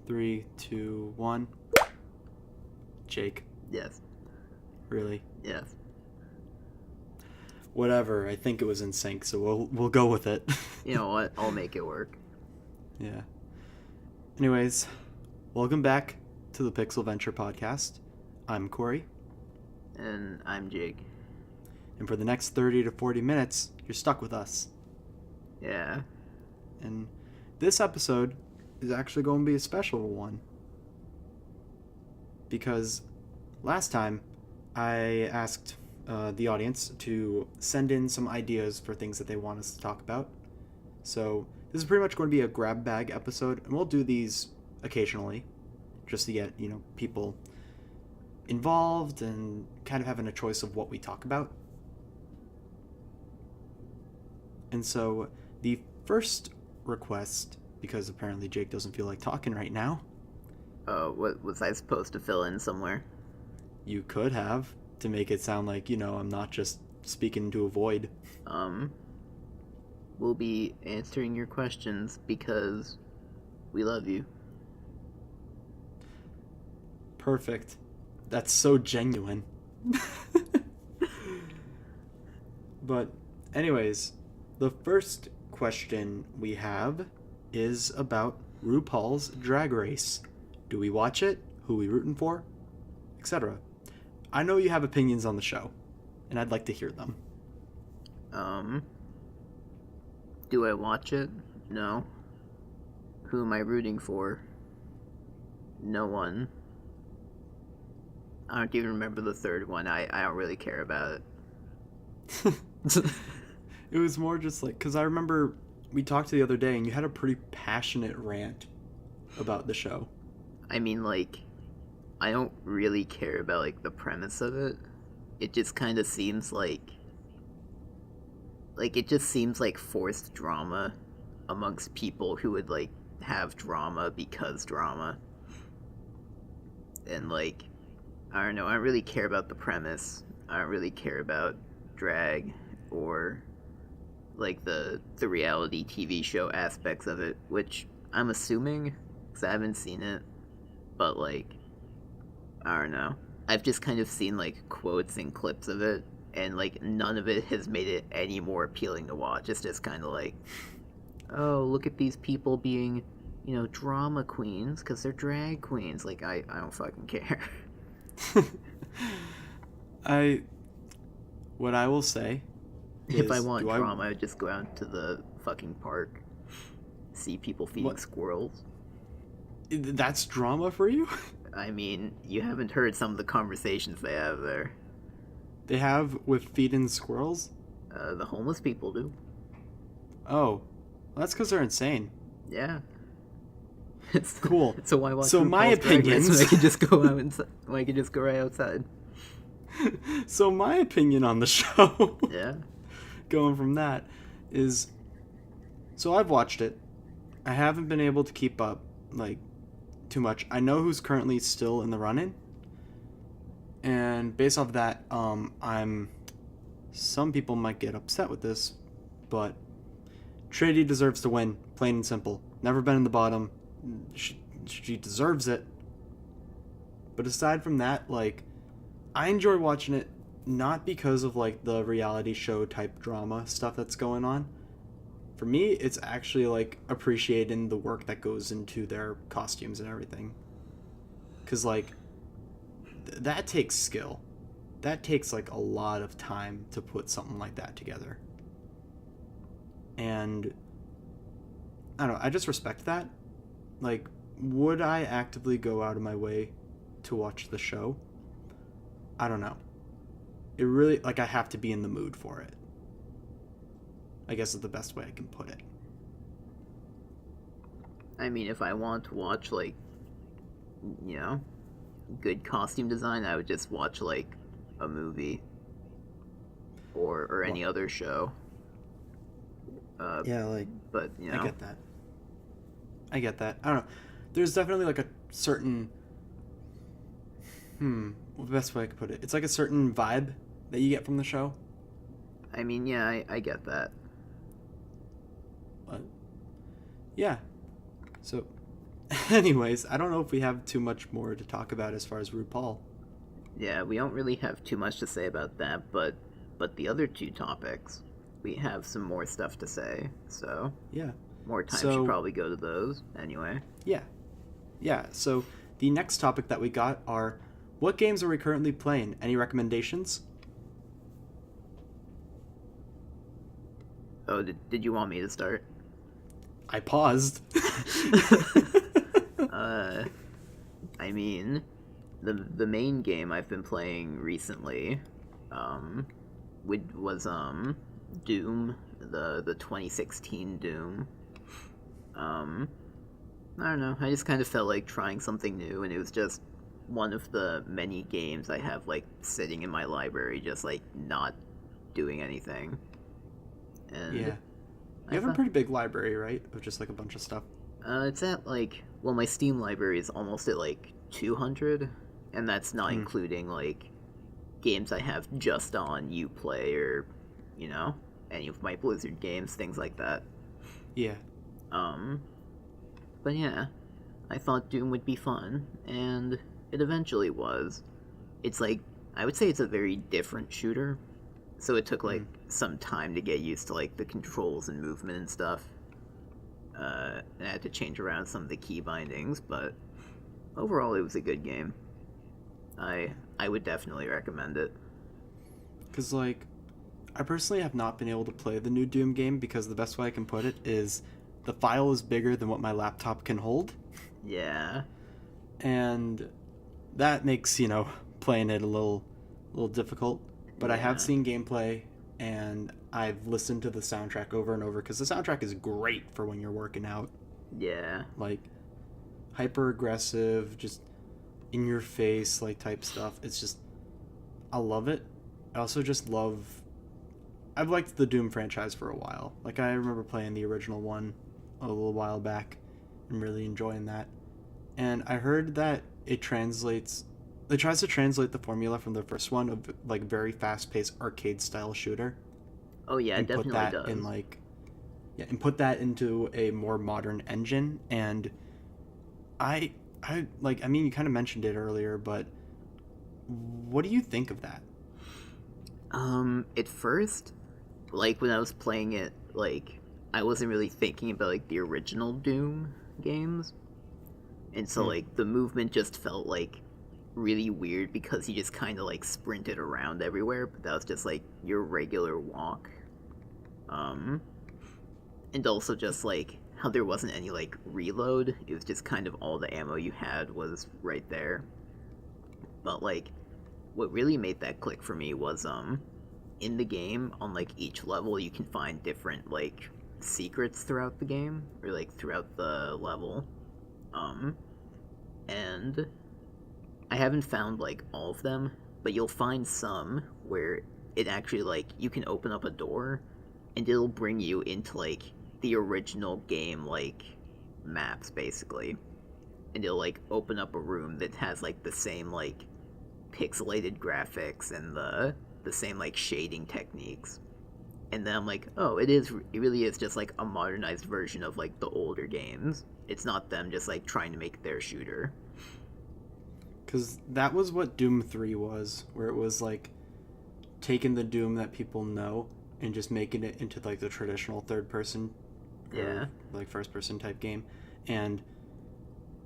3, 2, 1. Jake. Yes. Really? Yes. Whatever. I think it was in sync, so we'll go with it. You know what? I'll make it work. Yeah. Anyways, welcome back to the Pixel Venture Podcast. I'm Korey. And I'm Jake. And for the next 30 to 40 minutes, you're stuck with us. Yeah. And this episode is actually going to be a special one. Because last time I asked the audience to send in some ideas for things that they want us to talk about. So this is pretty much going to be a grab bag episode, and we'll do these occasionally just to get, people involved and kind of having a choice of what we talk about. And so the first request, because apparently Jake doesn't feel like talking right now. What was I supposed to fill in somewhere? You could have, to make it sound like, I'm not just speaking to a void. We'll be answering your questions because we love you. Perfect. That's so genuine. But anyways, the first question we have is about RuPaul's Drag Race. Do we watch it? Who we rooting for? Etc. I know you have opinions on the show, and I'd like to hear them. Do I watch it? No. Who am I rooting for? No one. I don't even remember the third one. I don't really care about it. It was more just like, because I remember we talked the other day and you had a pretty passionate rant about the show. I mean, I don't really care about, the premise of it. It just kind of seems like forced drama amongst people who would, have drama because drama. And, I don't know, I don't really care about the premise. I don't really care about drag or, the reality TV show aspects of it, which I'm assuming, because I haven't seen it, but, I don't know. I've just kind of seen, quotes and clips of it, and, none of it has made it any more appealing to watch. It's just kind of oh, look at these people being, drama queens, because they're drag queens. I don't fucking care. What I will say is, if I want drama, I would just go out to the fucking park, see people feeding squirrels. That's drama for you? I mean, you haven't heard some of the conversations they have there. They have with feeding squirrels? The homeless people do. Oh, well, that's because they're insane. Yeah. Cool. So why watch my opinions? When I can just go out inside. When I can just go right outside. So my opinion on the show, yeah, going from that, is, so I've watched it. I haven't been able to keep up, too much. I know who's currently still in the running, and based off that, some people might get upset with this, but Trinity deserves to win, plain and simple. Never been in the bottom. She deserves it. But aside from that, I enjoy watching it not because of the reality show type drama stuff that's going on. For me, it's actually appreciating the work that goes into their costumes and everything. Cause that takes skill. That takes a lot of time to put something like that together. And I don't know, I just respect that. Would I actively go out of my way to watch the show? I don't know. It really, I have to be in the mood for it. I guess is the best way I can put it. I mean, if I want to watch, good costume design, I would just watch, a movie. Or any other show. Yeah, But, I get that. I don't know. There's definitely, a certain... What the best way I could put it? It's a certain vibe that you get from the show. I mean, yeah, I get that. But, yeah. So, Anyways, I don't know if we have too much more to talk about as far as RuPaul. Yeah, we don't really have too much to say about that, but the other two topics, we have some more stuff to say. So Yeah. more time should So, probably go to those anyway. yeah. Yeah. So, the next topic that we got are what games are we currently playing? Any recommendations? Oh, did you want me to start? I paused. uh, I mean, the main game I've been playing recently, um, was Doom, the 2016 Doom. Um, I don't know. I just kind of felt like trying something new, and it was just one of the many games I have like sitting in my library, just like not doing anything. And Yeah. I You have a thought, pretty big library, right? Of just like a bunch of stuff. it's at like, well, my Steam library is almost at like 200, and that's not Hmm. including like games I have just on Uplay or, you know, any of my Blizzard games, things like that. Yeah. Um, but yeah, I thought Doom would be fun, and it eventually was. It's like, I would say it's a very different shooter, so it took like Hmm. some time to get used to like the controls and movement and stuff. And I had to change around some of the key bindings, but overall it was a good game. I would definitely recommend it. Because, like, I personally have not been able to play the new Doom game because the best way I can put it is the file is bigger than what my laptop can hold. Yeah. And that makes, playing it a little difficult. But I have Yeah. seen gameplay and I've listened to the soundtrack over and over because the soundtrack is great for when you're working out. Yeah. Like, hyper aggressive, just in your face, like, type stuff. It's just, I love it. I also just love. I've liked the Doom franchise for a while. Like, I remember playing the original one a little while back and really enjoying that. And I heard that it translates. It tries to translate the formula from the first one of like very fast-paced arcade-style shooter Oh yeah, it and put definitely that in does. like yeah, and put that into a more modern engine. And I I like I mean you kind of mentioned it earlier, but what do you think of that? At first, like when I was playing it, like I wasn't really thinking about like the original Doom games, and so Hmm. like the movement just felt like really weird because you just kind of like sprinted around everywhere, but that was just like your regular walk. Um, and also just like how there wasn't any like reload. It was just kind of all the ammo you had was right there. But like what really made that click for me was in the game on like each level you can find different like secrets throughout the game or like throughout the level. Um and I haven't found like all of them, but you'll find some where it actually like you can open up a door and it'll bring you into like the original game like maps basically. And it'll like open up a room that has like the same like pixelated graphics and the same like shading techniques. And then I'm like, oh, it really is just like a modernized version of like the older games. It's not them just like trying to make their shooter. Because that was what Doom 3 was, where it was like taking the Doom that people know and just making it into like the traditional third person Yeah. or like first person type game. And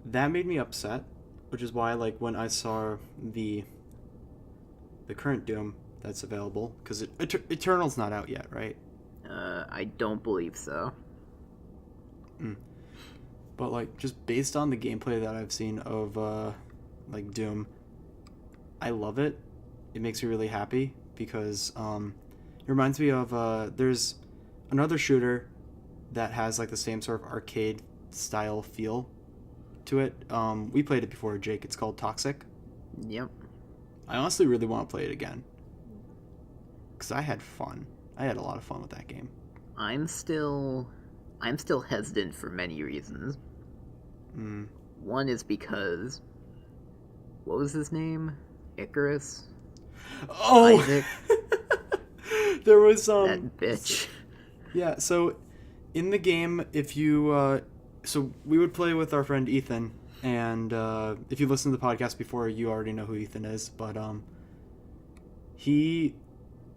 that made me upset, which is why like when I saw the current Doom that's available, because Eternal's not out yet, right? I don't believe so. Mm. But like just based on the gameplay that I've seen of like Doom, I love it. It makes me really happy because it reminds me of there's another shooter that has like the same sort of arcade style feel to it. We played it before, Jake. It's called Toxic. Yep. I honestly really want to play it again because I had fun. I had a lot of fun with that game. I'm still hesitant for many reasons. Mm. One is because what was his name? Icarus? Oh, Isaac? there was That bitch. yeah. So in the game, if you so we would play with our friend Ethan, and if you listened to the podcast before, you already know who Ethan is. But he,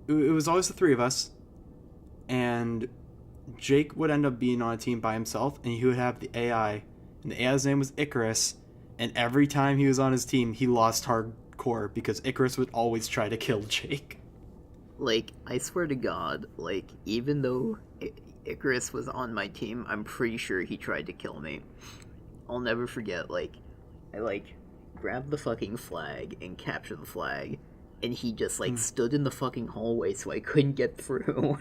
it was always the three of us, and Jake would end up being on a team by himself, and he would have the AI, and the AI's name was Icarus, and every time he was on his team, he lost hardcore because Icarus would always try to kill Jake. Like, I swear to God, like, even though Icarus was on my team, I'm pretty sure he tried to kill me. I'll never forget, like, I, like, grabbed the fucking flag and captured the flag, and he just, like, stood in the fucking hallway so I couldn't get through.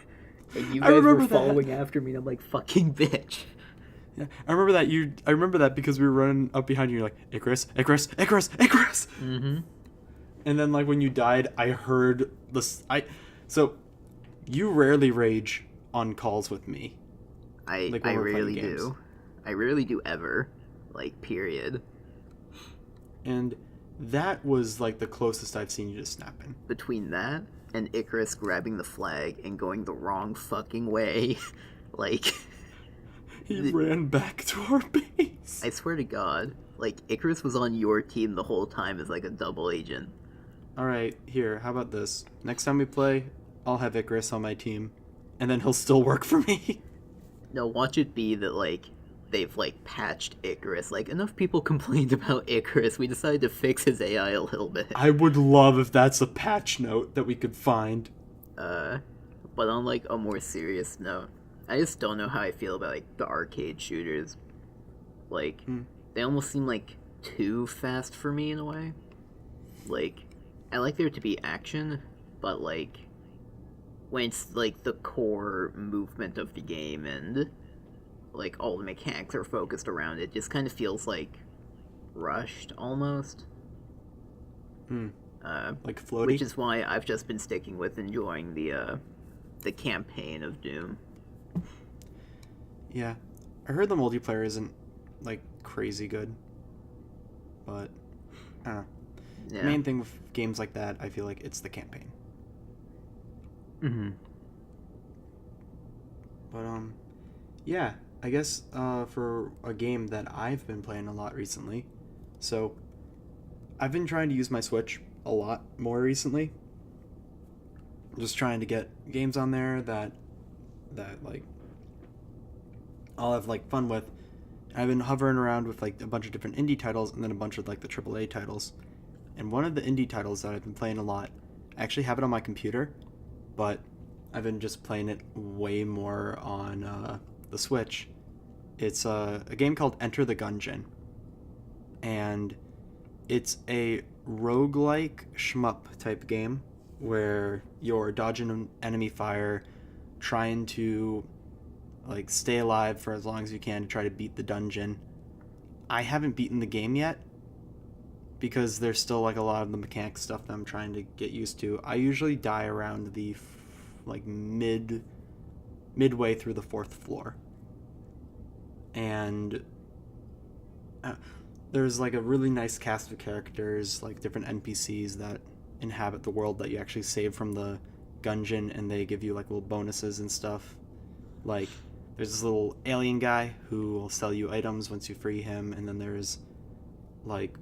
And you guys were following after me, and I'm like, fucking bitch. Yeah, I remember that. I remember that because we were running up behind you. You're like, Icarus, Icarus, Icarus, Icarus. Mm-hmm. And then, like, when you died, I heard this. So, you rarely rage on calls with me. I rarely do. I rarely do ever. Like, period. And that was, like, the closest I've seen you to snapping. Between that and Icarus grabbing the flag and going the wrong fucking way, like... He ran back to our base. I swear to God, like, Icarus was on your team the whole time as, like, a double agent. Alright, here, how about this? Next time we play, I'll have Icarus on my team, and then he'll still work for me. No, watch it be that, like, they've, like, patched Icarus. Like, enough people complained about Icarus, we decided to fix his AI a little bit. I would love if that's a patch note that we could find. But on, like, a more serious note, I just don't know how I feel about, like, the arcade shooters. Like, they almost seem, like, too fast for me in a way. Like, I like there to be action, but, like, when it's, like, the core movement of the game and, like, all the mechanics are focused around it, just kind of feels, like, rushed, almost. Like floaty? Which is why I've just been sticking with enjoying the campaign of Doom. Yeah. I heard the multiplayer isn't, like, crazy good. But, I don't know. Yeah. The main thing with games like that, I feel like it's the campaign. Mm-hmm. But, yeah. I guess, for a game that I've been playing a lot recently. So, I've been trying to use my Switch a lot more recently. Just trying to get games on there that like, I'll have, like, fun with. I've been hovering around with, like, a bunch of different indie titles and then a bunch of, like, the AAA titles. And one of the indie titles that I've been playing a lot, I actually have it on my computer, but I've been just playing it way more on the Switch. It's a game called Enter the Gungeon. And it's a roguelike shmup type game where you're dodging enemy fire, trying to, like, stay alive for as long as you can to try to beat the dungeon. I haven't beaten the game yet because there's still, like, a lot of the mechanic stuff that I'm trying to get used to. I usually die around the like midway through the 4th floor. And there's, like, a really nice cast of characters, like different NPCs that inhabit the world that you actually save from the gungeon, and they give you, like, little bonuses and stuff. Like, there's this little alien guy who will sell you items once you free him, and then there's like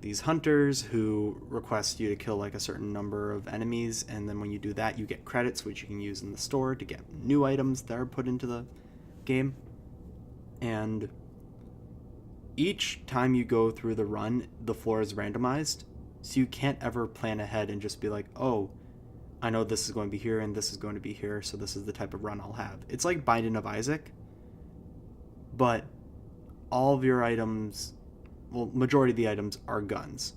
these hunters who request you to kill, like, a certain number of enemies, and then when you do that, you get credits which you can use in the store to get new items that are put into the game. And each time you go through the run, the floor is randomized, so you can't ever plan ahead and just be like, oh, I know this is going to be here and this is going to be here, so this is the type of run I'll have. It's like Binding of Isaac, but all of your items, well, majority of the items are guns.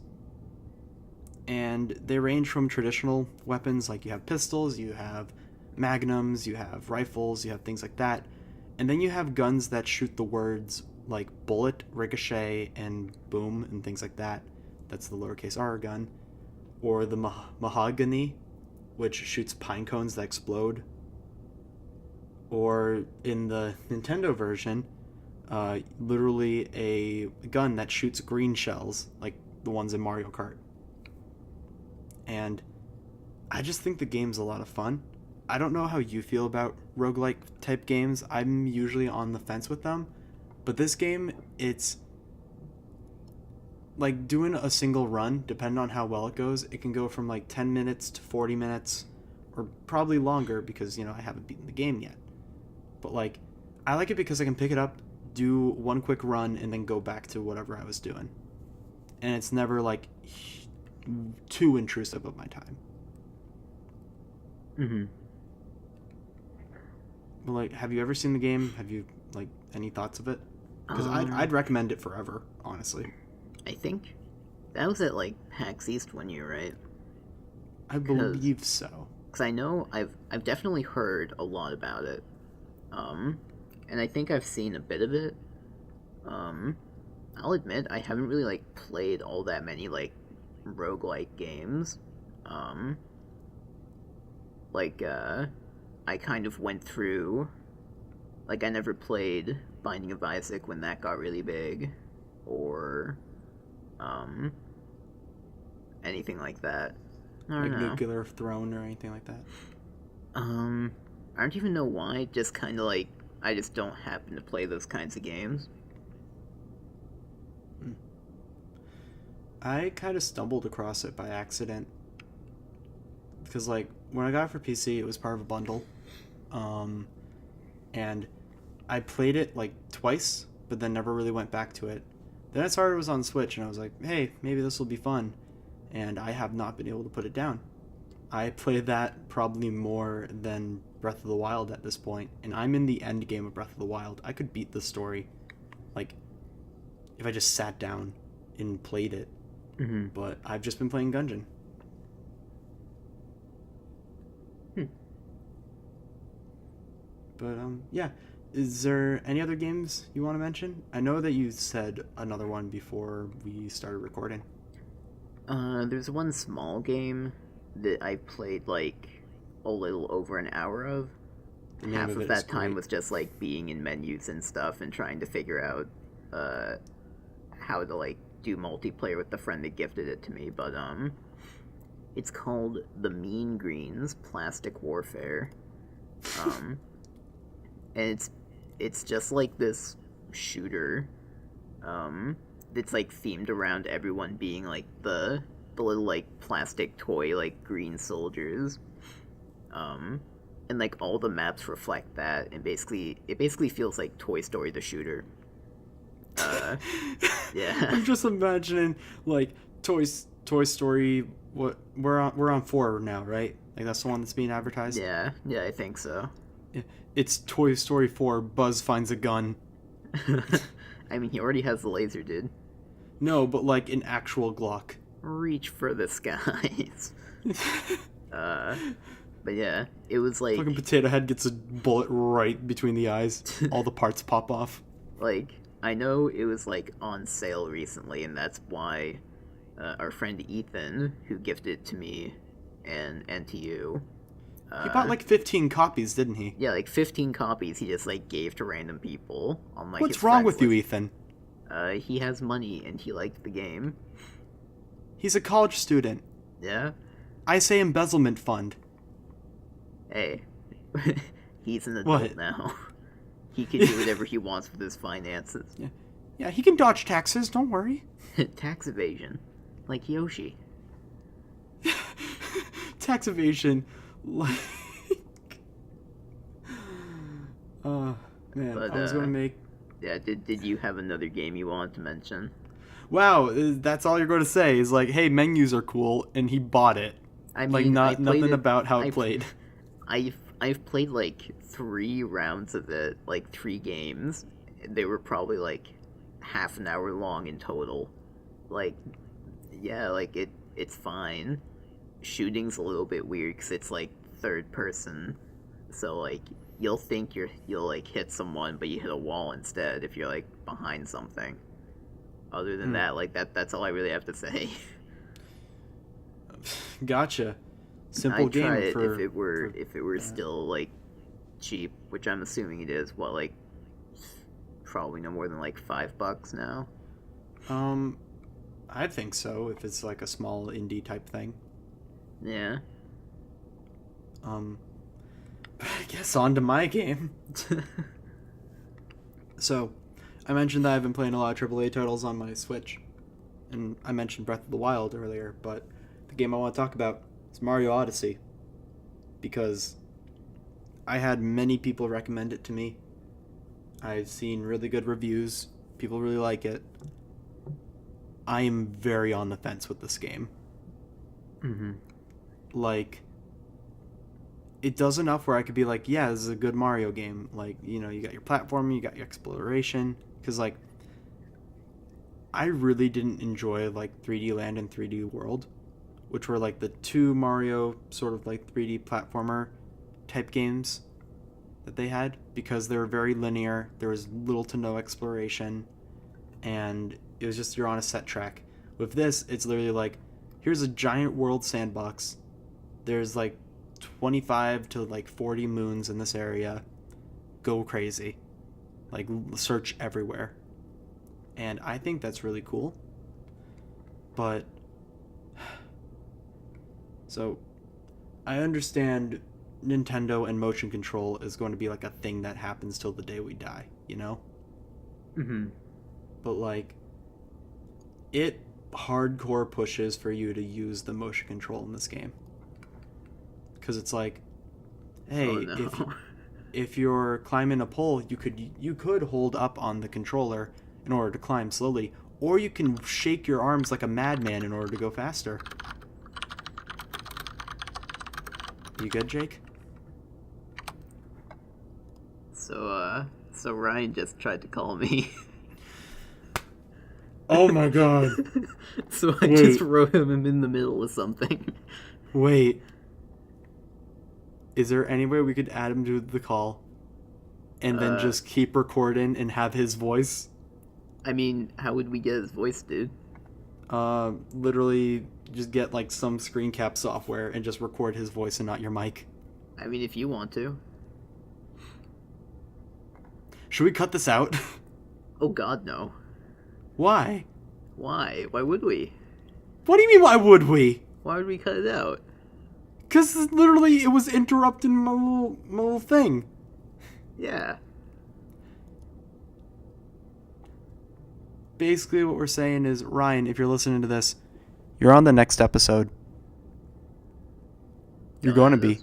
And they range from traditional weapons, like you have pistols, you have magnums, you have rifles, you have things like that. And then you have guns that shoot the words like bullet, ricochet, and boom, and things like that. That's the lowercase r gun. Or the mahogany, which shoots pine cones that explode. Or in the Nintendo version, literally a gun that shoots green shells, like the ones in Mario Kart. And I just think the game's a lot of fun. I don't know how you feel about roguelike type games. I'm usually on the fence with them. But this game, it's like doing a single run, depending on how well it goes, it can go from like 10 minutes to 40 minutes, or probably longer because, I haven't beaten the game yet. But like, I like it because I can pick it up, do one quick run, and then go back to whatever I was doing. And it's never like too intrusive of my time. Mm-hmm. But like, have you ever seen the game? Have you like any thoughts of it? Because I'd recommend it forever, honestly. I think that was at like PAX East one year, right? I believe so. Because I know I've definitely heard a lot about it, and I think I've seen a bit of it. I'll admit I haven't really like played all that many like roguelike games. I kind of went through, like, I never played Binding of Isaac when that got really big, or anything like that. I don't know. Nuclear Throne or anything like that. I don't even know why. Just kind of like I just don't happen to play those kinds of games. I kind of stumbled across it by accident because like when I got it for PC, it was part of a bundle, and I played it like twice, but then never really went back to it. Then I saw it was on Switch, and I was like, hey, maybe this will be fun. And I have not been able to put it down. I played that probably more than Breath of the Wild at this point, and I'm in the end game of Breath of the Wild. I could beat the story, like, if I just sat down and played it. Mm-hmm. But I've just been playing Gungeon. But, yeah. Is there any other games you want to mention? I know that you said another one before we started recording. There's one small game that I played like a little over an hour of. Half of that time was just like being in menus and stuff and trying to figure out how to like do multiplayer with the friend that gifted it to me. But it's called The Mean Greens Plastic Warfare. And it's just like this shooter that's like themed around everyone being like the little like plastic toy like green soldiers, and like all the maps reflect that, and it basically feels like Toy Story the shooter. Yeah. I'm just imagining like Toy Story. What we're on 4 now, right? Like that's the one that's being advertised. Yeah, I think so. It's Toy Story 4. Buzz finds a gun. I mean, he already has the laser, dude. No, but like an actual Glock. Reach for the skies. But yeah, it was like fucking Potato Head gets a bullet right between the eyes. All the parts pop off. Like, I know it was like on sale recently, and that's why our friend Ethan, who gifted it to me and to you, he bought like 15 copies, didn't he? Yeah, like 15 copies he just like gave to random people on like What's his wrong friends with you, list. Ethan? He has money and he liked the game. He's a college student. Yeah? I say embezzlement fund. Hey, he's an adult now. He can do whatever he wants with his finances. Yeah, he can dodge taxes, don't worry. Tax evasion. Like Yoshi. Tax evasion. Like... man, But, I was going to make... Yeah, did you have another game you wanted to mention? Wow, that's all you're going to say is like, hey, menus are cool, and he bought it. I mean, like, nothing about how it played. I've played like 3 rounds of it, like 3 games. They were probably like half an hour long in total. Like, yeah, like it's fine. Shooting's a little bit weird because it's like third person, so like you'll think you'll like hit someone, but you hit a wall instead if you're like behind something. Other than that, like that's all I really have to say. Gotcha. Simple game. I'd try it if it were still like cheap, which I'm assuming it is. What, like probably no more than like $5 now. I think so. If it's like a small indie type thing. Yeah. I guess on to my game. So, I mentioned that I've been playing a lot of AAA titles on my Switch, and I mentioned Breath of the Wild earlier, but the game I want to talk about is Mario Odyssey, because I had many people recommend it to me. I've seen really good reviews. People really like it. I am very on the fence with this game. Mm-hmm. Like, it does enough where I could be like, yeah, this is a good Mario game. Like, you know, you got your platforming, you got your exploration. Because, like, I really didn't enjoy, like, 3D Land and 3D World, which were, like, the two Mario sort of, like, 3D platformer type games that they had, because they were very linear. There was little to no exploration, and it was just you're on a set track. With this, it's literally like, here's a giant world sandbox. There's, like, 25 to like 40 moons in this area. Go crazy. Like, search everywhere. And I think that's really cool. But so I understand Nintendo and motion control is going to be like a thing that happens till the day we die, you know? Mm-hmm. But like, it hardcore pushes for you to use the motion control in this game. Because it's like, hey, Oh, no. if you're climbing a pole, you could hold up on the controller in order to climb slowly, or you can shake your arms like a madman in order to go faster. You good, Jake? So Ryan just tried to call me. Oh my god. So I Wait. just wrote him in the middle of something. Wait. Is there any way we could add him to the call and then just keep recording and have his voice? I mean, how would we get his voice, dude? Literally just get like some screen cap software and just record his voice and not your mic. I mean, if you want to. Should we cut this out? Oh god, no. Why? Why? Why would we? What do you mean, why would we? Why would we cut it out? Because literally it was interrupting my little thing. Yeah. Basically what we're saying is, Ryan, if you're listening to this, you're on the next episode. You're going to be.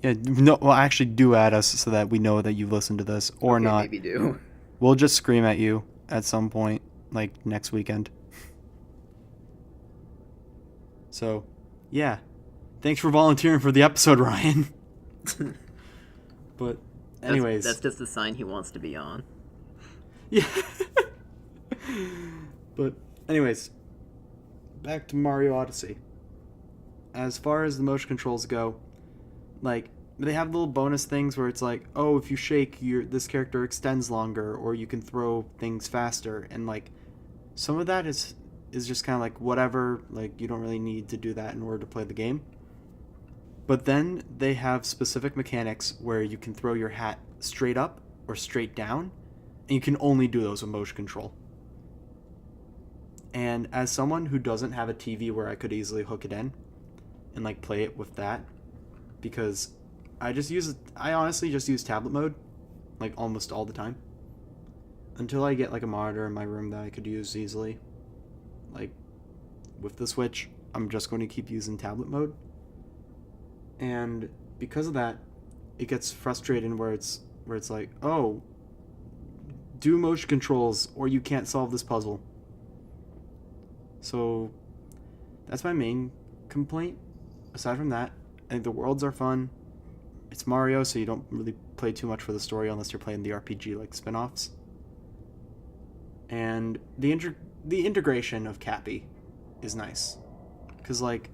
Yeah, no, well, actually do add us so that we know that you've listened to this, or Okay, not. maybe do. We'll just scream at you at some point, like next weekend. So, yeah. Thanks for volunteering for the episode, Ryan. But, anyways. That's just a sign he wants to be on. Yeah. But, anyways. Back to Mario Odyssey. As far as the motion controls go, like, they have little bonus things where it's like, oh, if you shake, this character extends longer, or you can throw things faster, and like, some of that is just kind of like whatever, like you don't really need to do that in order to play the game. But then they have specific mechanics where you can throw your hat straight up or straight down, and you can only do those with motion control. And as someone who doesn't have a TV where I could easily hook it in and like play it with that, because I honestly just use tablet mode, like almost all the time, until I get like a monitor in my room that I could use easily. Like with the Switch, I'm just going to keep using tablet mode, and because of that, it gets frustrating where it's like, oh, do motion controls or you can't solve this puzzle. So that's my main complaint. Aside from that, I think the worlds are fun. It's Mario, so you don't really play too much for the story unless you're playing the RPG like spin-offs. And the integration of Cappy is nice. Because like,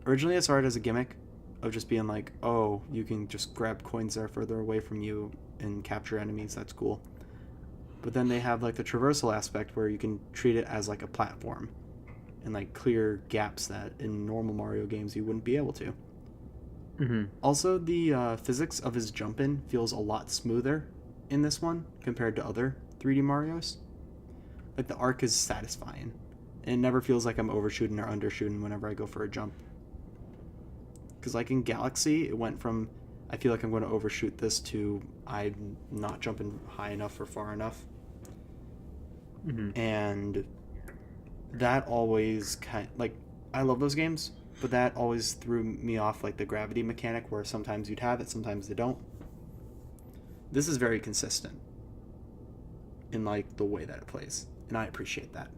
originally it started as a gimmick of just being like, oh, you can just grab coins that are further away from you and capture enemies, that's cool. But then they have like the traversal aspect where you can treat it as like a platform and like clear gaps that in normal Mario games you wouldn't be able to. Mm-hmm. Also, the physics of his jump-in feels a lot smoother in this one compared to other 3D Marios. Like, the arc is satisfying. And it never feels like I'm overshooting or undershooting whenever I go for a jump. Because, like, in Galaxy, it went from I feel like I'm going to overshoot this to I'm not jumping high enough or far enough. Mm-hmm. And that always I love those games, but that always threw me off, like the gravity mechanic, where sometimes you'd have it, sometimes they don't. This is very consistent in like the way that it plays, and I appreciate that.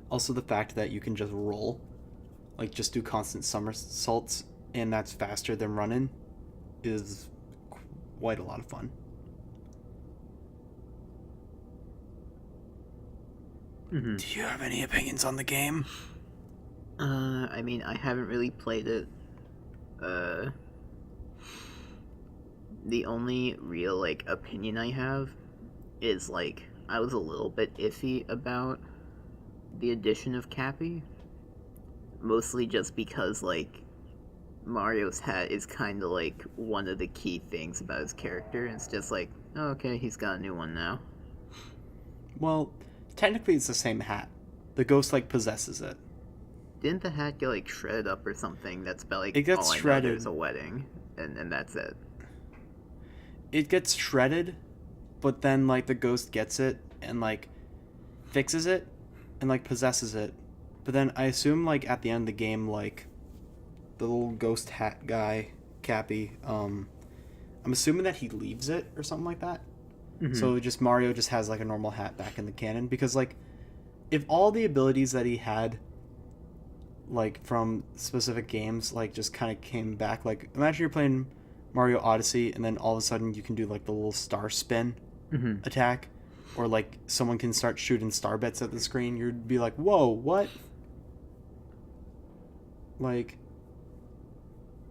Also, the fact that you can just roll, like just do constant somersaults, and that's faster than running, is quite a lot of fun. Mm-hmm. Do you have any opinions on the game? I mean, I haven't really played it. The only real, like, opinion I have is, like, I was a little bit iffy about the addition of Cappy. Mostly just because, like, Mario's hat is kind of, like, one of the key things about his character. It's just like, oh, okay, he's got a new one now. Well, technically it's the same hat. The ghost, like, possesses it. Didn't the hat get, like, shredded up or something? That's about, like, It gets all I know, shredded. there's a wedding, and that's it. It gets shredded, but then, like, the ghost gets it and, like, fixes it and, like, possesses it. But then I assume, like, at the end of the game, like, the little ghost hat guy, Cappy, I'm assuming that he leaves it or something like that. Mm-hmm. So just Mario just has, like, a normal hat back in the canon. Because, like, if all the abilities that he had, like, from specific games, like, just kind of came back, like, imagine you're playing Mario Odyssey and then all of a sudden you can do, like, the little star spin Mm-hmm. attack, or, like, someone can start shooting star bits at the screen. You'd be like, whoa, what? Like,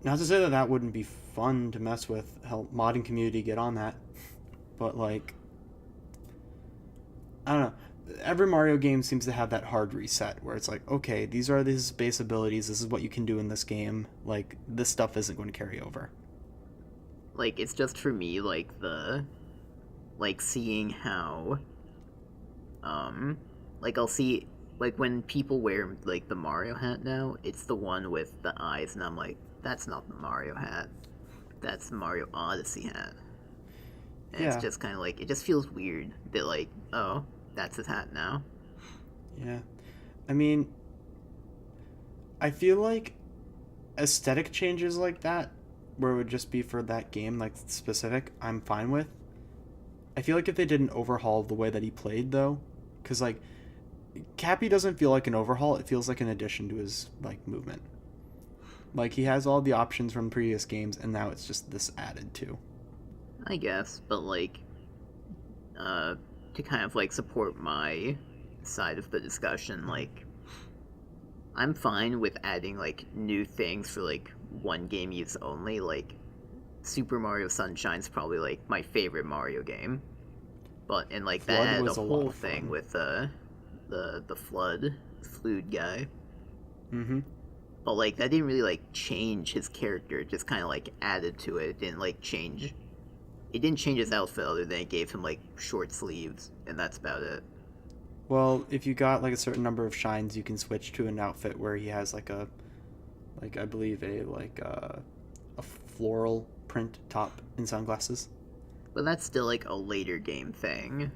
not to say that that wouldn't be fun to mess with, help modding community get on that, but, like, I don't know. Every Mario game seems to have that hard reset where it's like, okay, these are these base abilities, this is what you can do in this game, like, this stuff isn't going to carry over. Like, it's just for me, like, like, seeing how, like, I'll see, like, when people wear, like, the Mario hat now, it's the one with the eyes, and I'm like, that's not the Mario hat. That's the Mario Odyssey hat. And Yeah. it's just kind of like, it just feels weird that, like, oh, that's his hat now. Yeah. I mean, I feel like aesthetic changes like that, where it would just be for that game, like, specific, I'm fine with. I feel like if they did an overhaul of the way that he played, though, because, like, Cappy doesn't feel like an overhaul, it feels like an addition to his, like, movement. Like, he has all the options from previous games, and now it's just this added to. I guess, but, like, to kind of, like, support my side of the discussion, like, I'm fine with adding, like, new things for, like, one game use only. Like, Super Mario Sunshine's probably, like, my favorite Mario game. But, and, like, Flood that had a was a lot whole of thing fun. with, the Flood guy. Mm-hmm. But, like, that didn't really, like, change his character. It just kind of, like, added to it. It didn't, like, change. It didn't change his outfit other than it gave him, like, short sleeves. And that's about it. Well, if you got, like, a certain number of shines, you can switch to an outfit where he has, like, I believe a floral print top and sunglasses. But that's still, like, a later game thing.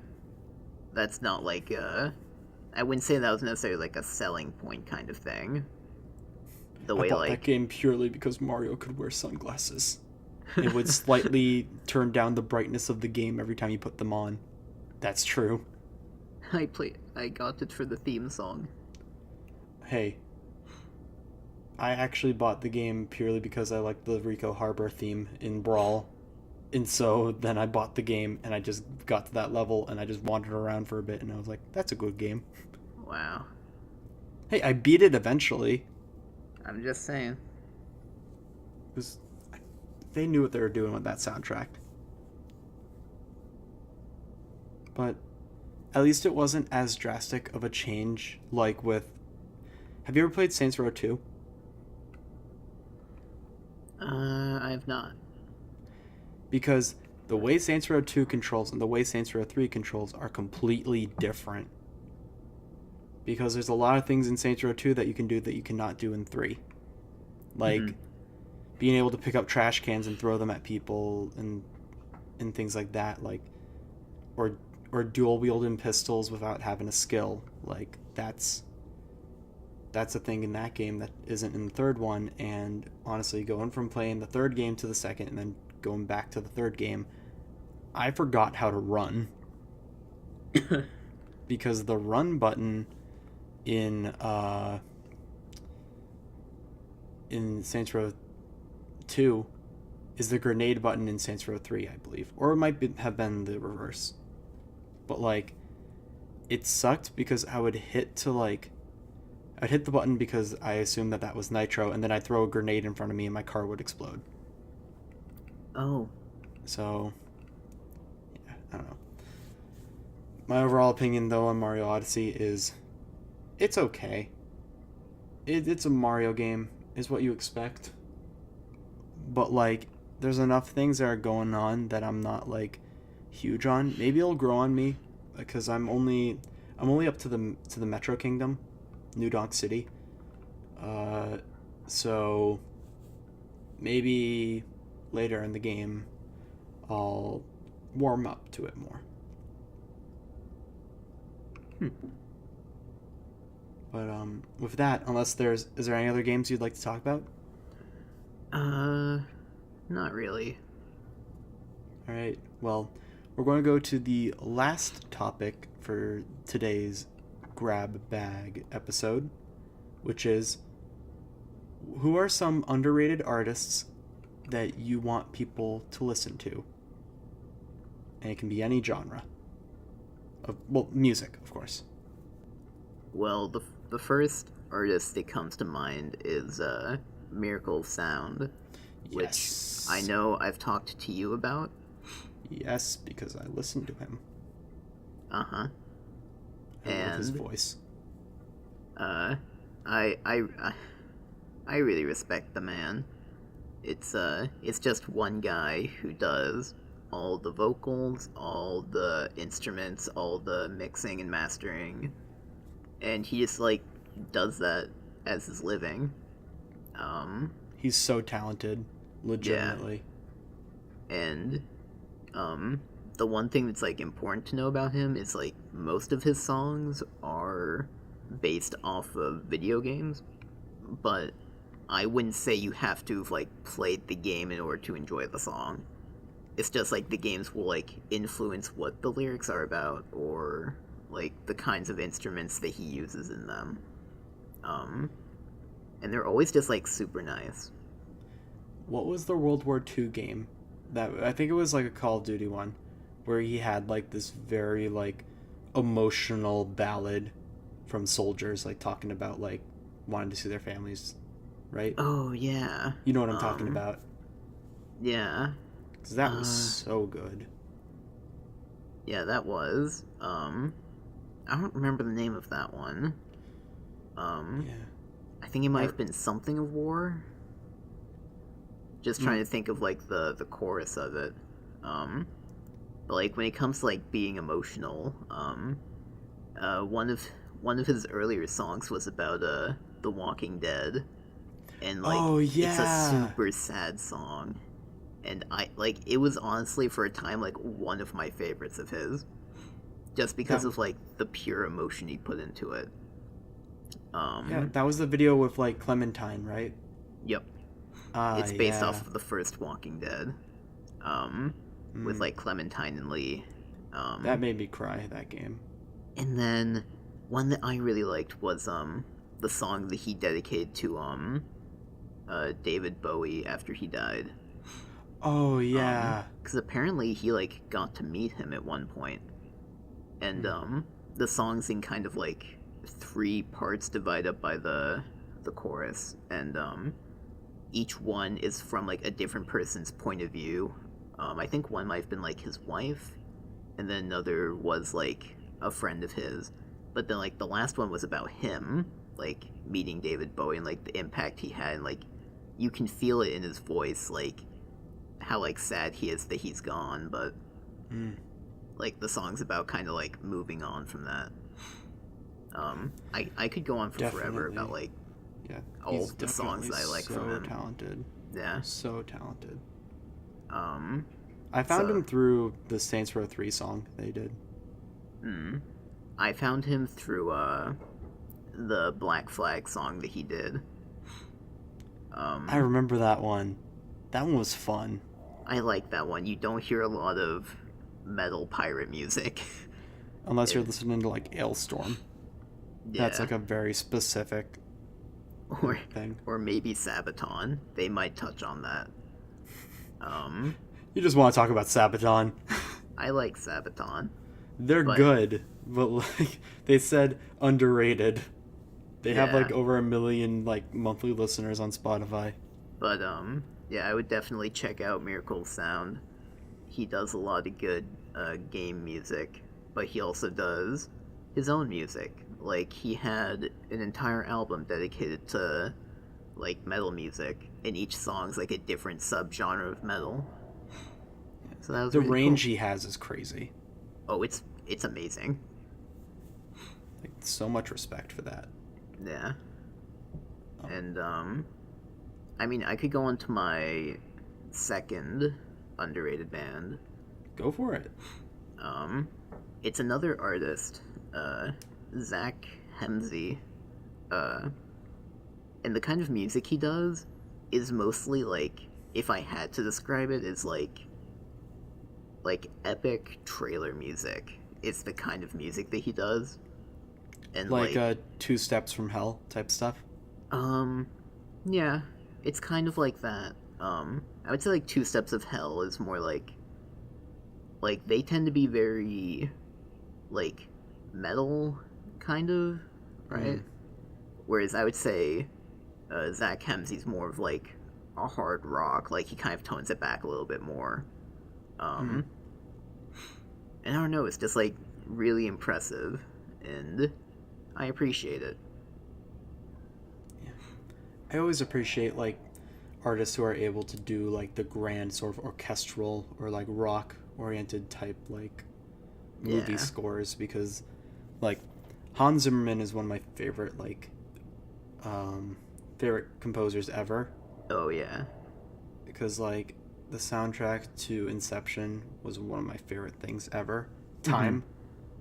That's not, like, I wouldn't say that was necessarily, like, a selling point kind of thing. The way, I bought like... that game purely because Mario could wear sunglasses. It would slightly turn down the brightness of the game every time you put them on. That's true. I got it for the theme song. Hey, I actually bought the game purely because I liked the Rico Harbor theme in Brawl. And so then I bought the game and I just got to that level and I just wandered around for a bit and I was like, that's a good game. Wow. Hey, I beat it eventually. I'm just saying. Because they knew what they were doing with that soundtrack. But at least it wasn't as drastic of a change like with... Have you ever played Saints Row 2? I have not. Because the way Saints Row 2 controls and the way Saints Row 3 controls are completely different. Because there's a lot of things in Saints Row 2 that you can do that you cannot do in 3. Like, being able to pick up trash cans and throw them at people and things like that, like, or dual wielding pistols without having a skill. Like, that's a thing in that game that isn't in the third one. And honestly, going from playing the third game to the second and then going back to the third game, I forgot how to run. Because the run button in Saints Row 2 is the grenade button in Saints Row 3, I believe. Or it might have been the reverse. But, like, it sucked because I'd hit the button because I assumed that was nitro, and then I'd throw a grenade in front of me and my car would explode. Oh. So, yeah, I don't know. My overall opinion, though, on Mario Odyssey is it's okay. It's a Mario game, is what you expect. But, like, there's enough things that are going on that I'm not, like, huge on. Maybe it'll grow on me because I'm only up to the Metro Kingdom, New Donk City. So maybe later in the game I'll warm up to it more. But with that, is there any other games you'd like to talk about? Not really. All right. Well, we're going to go to the last topic for today's grab bag episode, which is, who are some underrated artists that you want people to listen to? And it can be any genre. Well, music, of course. Well, the first artist that comes to mind is Miracle of Sound, which Yes. I know I've talked to you about. Yes, because I listened to him. Uh-huh. I love his voice. I really respect the man. It's just one guy who does all the vocals, all the instruments, all the mixing and mastering, and he just like does that as his living. He's so talented, legitimately. Yeah. And the one thing that's like important to know about him is like most of his songs are based off of video games, but I wouldn't say you have to have like played the game in order to enjoy the song. It's just like the games will like influence what the lyrics are about, or like the kinds of instruments that he uses in them. And they're always just like super nice. What was the World War II game? That I think it was like a Call of Duty one, where he had like this very like emotional ballad from soldiers, like talking about like wanting to see their families, right? Oh yeah. You know what I'm talking about? Yeah. Because that was so good. Yeah, that was. I don't remember the name of that one. Yeah. I think it might have been Something of War. Just trying to think of like the chorus of it. But like when it comes to like being emotional, one of his earlier songs was about The Walking Dead, and like it's a super sad song, and it was honestly for a time like one of my favorites of his, just because of like the pure emotion he put into it. Yeah, that was the video with like Clementine, right? Yep. It's based off of the first Walking Dead, with like Clementine and Lee. That made me cry, that game. And then one that I really liked was the song that he dedicated to David Bowie after he died. Oh yeah. Because apparently he like got to meet him at one point, and the song's in kind of like 3 parts divided up by the chorus, and each one is from like a different person's point of view. I think one might have been like his wife, and then another was like a friend of his, but then like the last one was about him like meeting David Bowie and like the impact he had, and like you can feel it in his voice, like how like sad he is that he's gone, but like the song's about kind of like moving on from that. I could go on for forever about like all the songs that I like from him. Talented. Yeah. So talented. Um. I found So. him through the Saints Row 3 song they did. Mm, I found him through the Black Flag song that he did. I Um. remember that one. That one was fun. I like that one. You don't hear a lot of metal pirate music. Unless you're It, listening to like Ailstorm. That's yeah. like a very specific Or thing. or maybe Sabaton. They might touch on that. Um. You just want to talk about Sabaton. I like Sabaton, They're but good, but like they said underrated. They have yeah. like over 1 million like monthly listeners on Spotify. But yeah, I would definitely check out Miracle's Sound. He does a lot of good game music, but he also does his own music. Like he had an entire album dedicated to like metal music, and each song's like a different subgenre of metal. So that was The really cool. range he has is crazy. Oh, it's amazing. Like so much respect for that. Yeah. Um, And I mean, I could go on to my second underrated band. Go for it. Um, it's another artist, uh, Zach Hemsey. Uh, and the kind of music he does is mostly like, if I had to describe it, is like epic trailer music. It's the kind of music that he does, and Like like, 2 steps from hell type stuff. um, yeah, it's kind of like that. I would say like Two Steps of Hell is more like they tend to be very like metal kind of, right? Mm. Whereas I would say Zach Hemsey's more of like a hard rock. Like he kind of tones it back a little bit more. Mm. Um, and I don't know, it's just like really impressive, and I appreciate it. Yeah. I always appreciate like artists who are able to do like the grand sort of orchestral or like rock oriented type like movie Yeah. scores because like Hans Zimmerman is one of my favorite um favorite composers ever Oh yeah. because like the soundtrack to Inception was one of my favorite things ever. Mm-hmm. Time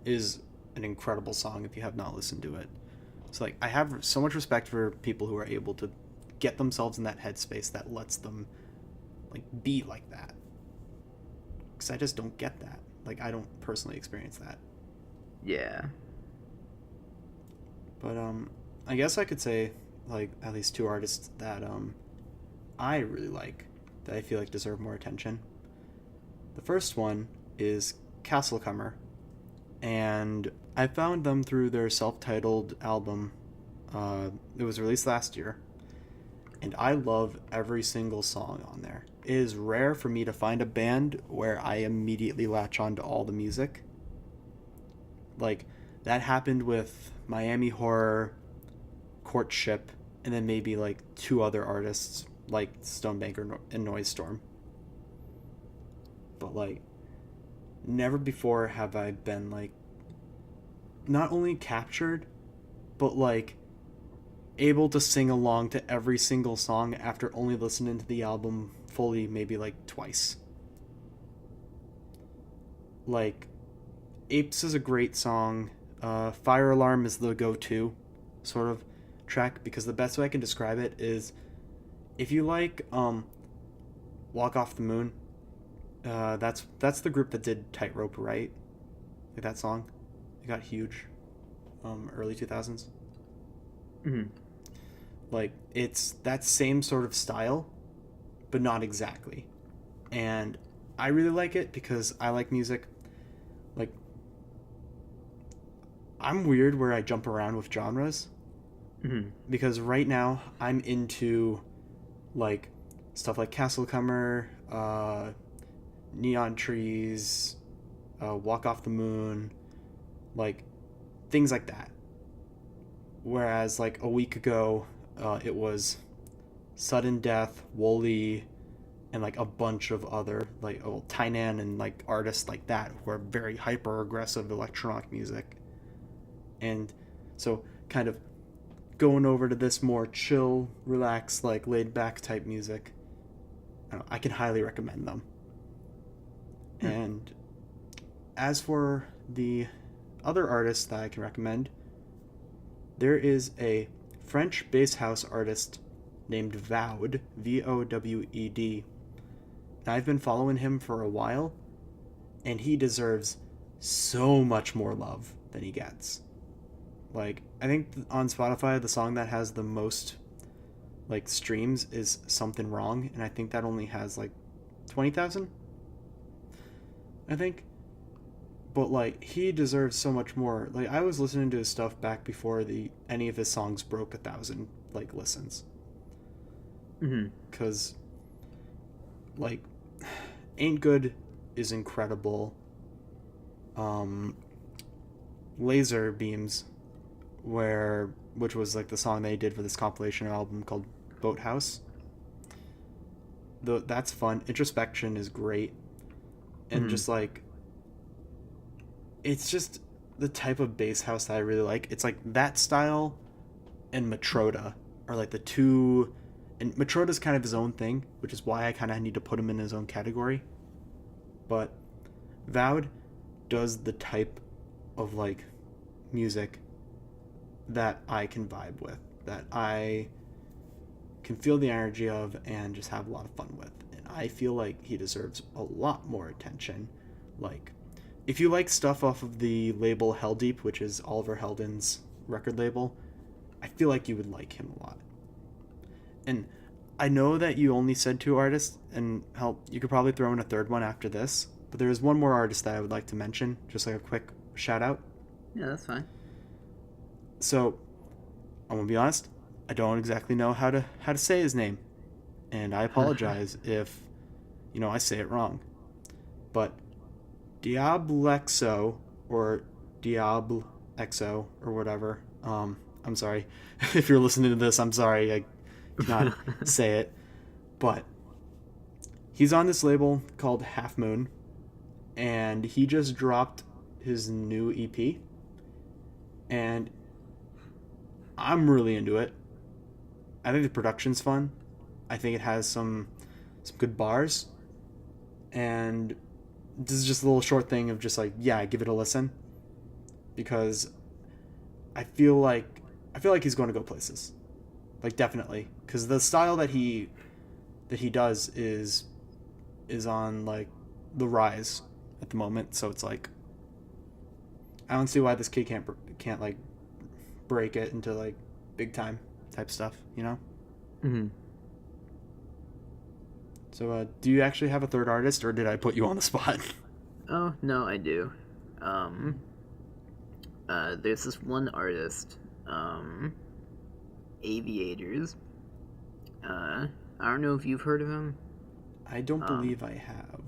is an incredible song if you have not listened to it. So like I have so much respect for people who are able to get themselves in that headspace that lets them like be like that. Cuz I just don't get that. Like I don't personally experience that. Yeah. But I guess I could say like at least 2 artists that I really like that I feel like deserve more attention. The first one is Castlecomer, and I found them through their self-titled album. It was released last year, and I love every single song on there. It is rare for me to find a band where I immediately latch on to all the music. Like that happened with Miami Horror, Courtship, and then maybe like 2 other artists like Stonebank and Noise Storm. But like never before have I been like not only captured but like able to sing along to every single song after only listening to the album fully maybe like twice. Like Apes is a great song. Fire Alarm is the go-to sort of track because the best way I can describe it is if you like Walk Off the Moon, that's the group that did Tightrope, right? Like that song, it got huge, early 2000s. Mm-hmm. Like it's that same sort of style, but not exactly. And I really like it because I like music. Like I'm weird where I jump around with genres Mm-hmm. because right now I'm into like stuff like Castlecomer, Neon Trees, Walk Off the Moon, like things like that. Whereas like a week ago, it was Sudden Death, Wooly, and like a bunch of other like Tynan and like artists like that who are very hyper aggressive electronic music. And so kind of going over to this more chill, relaxed, like laid back type music I can highly recommend them. Hmm. And as for the other artists that I can recommend, there is a French bass house artist named Vowed, Vowed. I've been following him for a while, and he deserves so much more love than he gets. Like, I think on Spotify, the song that has the most like streams is Something Wrong, and I think that only has like 20,000, I think. But like, he deserves so much more. Like, I was listening to his stuff back before the any of his songs broke 1,000 like listens, Hmm. because like Ain't Good is incredible. um Laser Beams, which was like the song they did for this compilation album called Boathouse. That's fun. Introspection is great, and Hmm. just like, it's just the type of bass house that I really like. It's like that style and Matroda are like the two, and Matroda's kind of his own thing, which is why I kind of need to put him in his own category. But Vowed does the type of like music that I can vibe with, that I can feel the energy of and just have a lot of fun with. And I feel like he deserves a lot more attention. Like, if you like stuff off of the label Hell Deep, which is Oliver Heldens' record label, I feel like you would like him a lot. And I know that you only said two artists, and hell, you could probably throw in a third one after this, but there is one more artist that I would like to mention, just like a quick shout out. Yeah, that's fine. So, I'm gonna be honest, I don't exactly know how to say his name, and I apologize if I say it wrong. But Diablexo, or Diable Exo, or whatever. I'm sorry if you're listening to this. I'm sorry I cannot say it, but he's on this label called Half Moon, and he just dropped his new EP, and I'm really into it. I think the production's fun. I think it has some good bars, and this is just a little short thing of just like, yeah, give it a listen, because I feel like he's going to go places, like, definitely, because the style that he does is on like the rise at the moment. So it's like, I don't see why this kid can't like break it into like big time type stuff. Hmm. So do you actually have a third artist, or did I put you on the spot? Oh no, I do. Um, there's this one artist, Aviators. I don't know if you've heard of him. I don't Um, believe I have.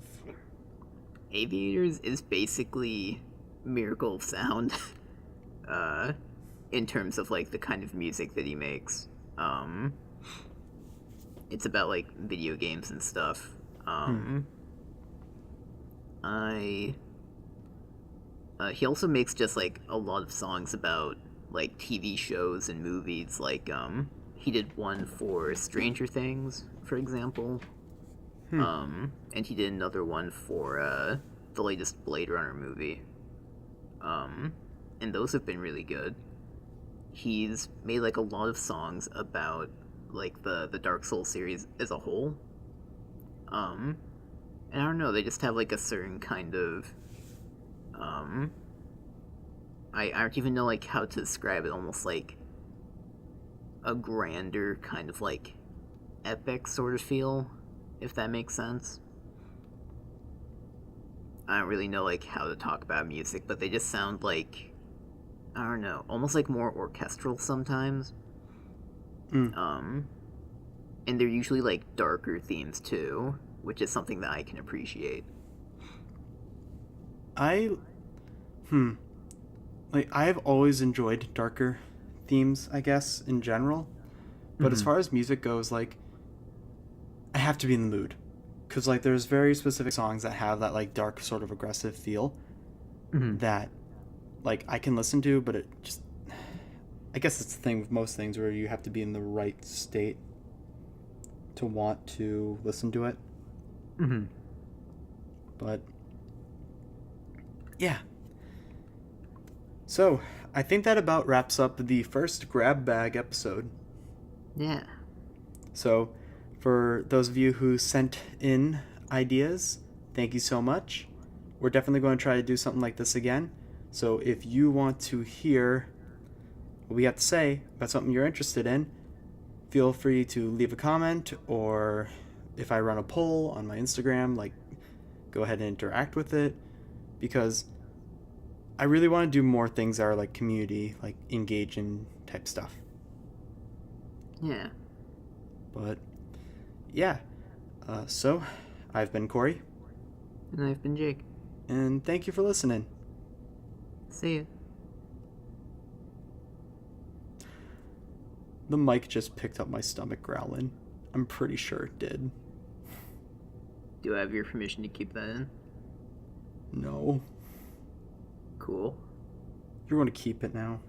Aviators is basically Miracle of Sound, uh, in terms of like the kind of music that he makes. Um, it's about like video games and stuff. Hmm. I He also makes just like a lot of songs about like TV shows and movies. Like he did one for Stranger Things, for example. Hmm. And he did another one for the latest Blade Runner movie. Um, and those have been really good. He's made like a lot of songs about like the Dark Souls series as a whole. Um, and I don't know, they just have like a certain kind of um I don't even know like how to describe it, almost like a grander kind of like epic sort of feel, if that makes sense. I don't really know like how to talk about music, but they just sound like, I don't know, almost like more orchestral sometimes. Hmm. Um and they're usually like darker themes too, which is something that I can appreciate. I hmm like, I've always enjoyed darker themes, I guess, in general. But as Mhm. far as music goes, like, I have to be in the mood, because like there's very specific songs that have that like dark, sort of aggressive feel Mhm. that like I can listen to, but it just, I guess it's the thing with most things where you have to be in the right state to want to listen to it. Mm-hmm. But yeah. So I think that about wraps up the first grab bag episode. Yeah. So for those of you who sent in ideas, thank you so much. We're definitely going to try to do something like this again. So if you want to hear what we have to say about something you're interested in, feel free to leave a comment, or if I run a poll on my Instagram, like, go ahead and interact with it, because I really want to do more things that are like community, like engaging type stuff. Yeah. But yeah, so I've been Korey, And I've been Jake. and thank you for listening. See ya. The mic just picked up my stomach growling. I'm pretty sure it did. Do I have your permission to keep that in? No. Cool. You're going to keep it now.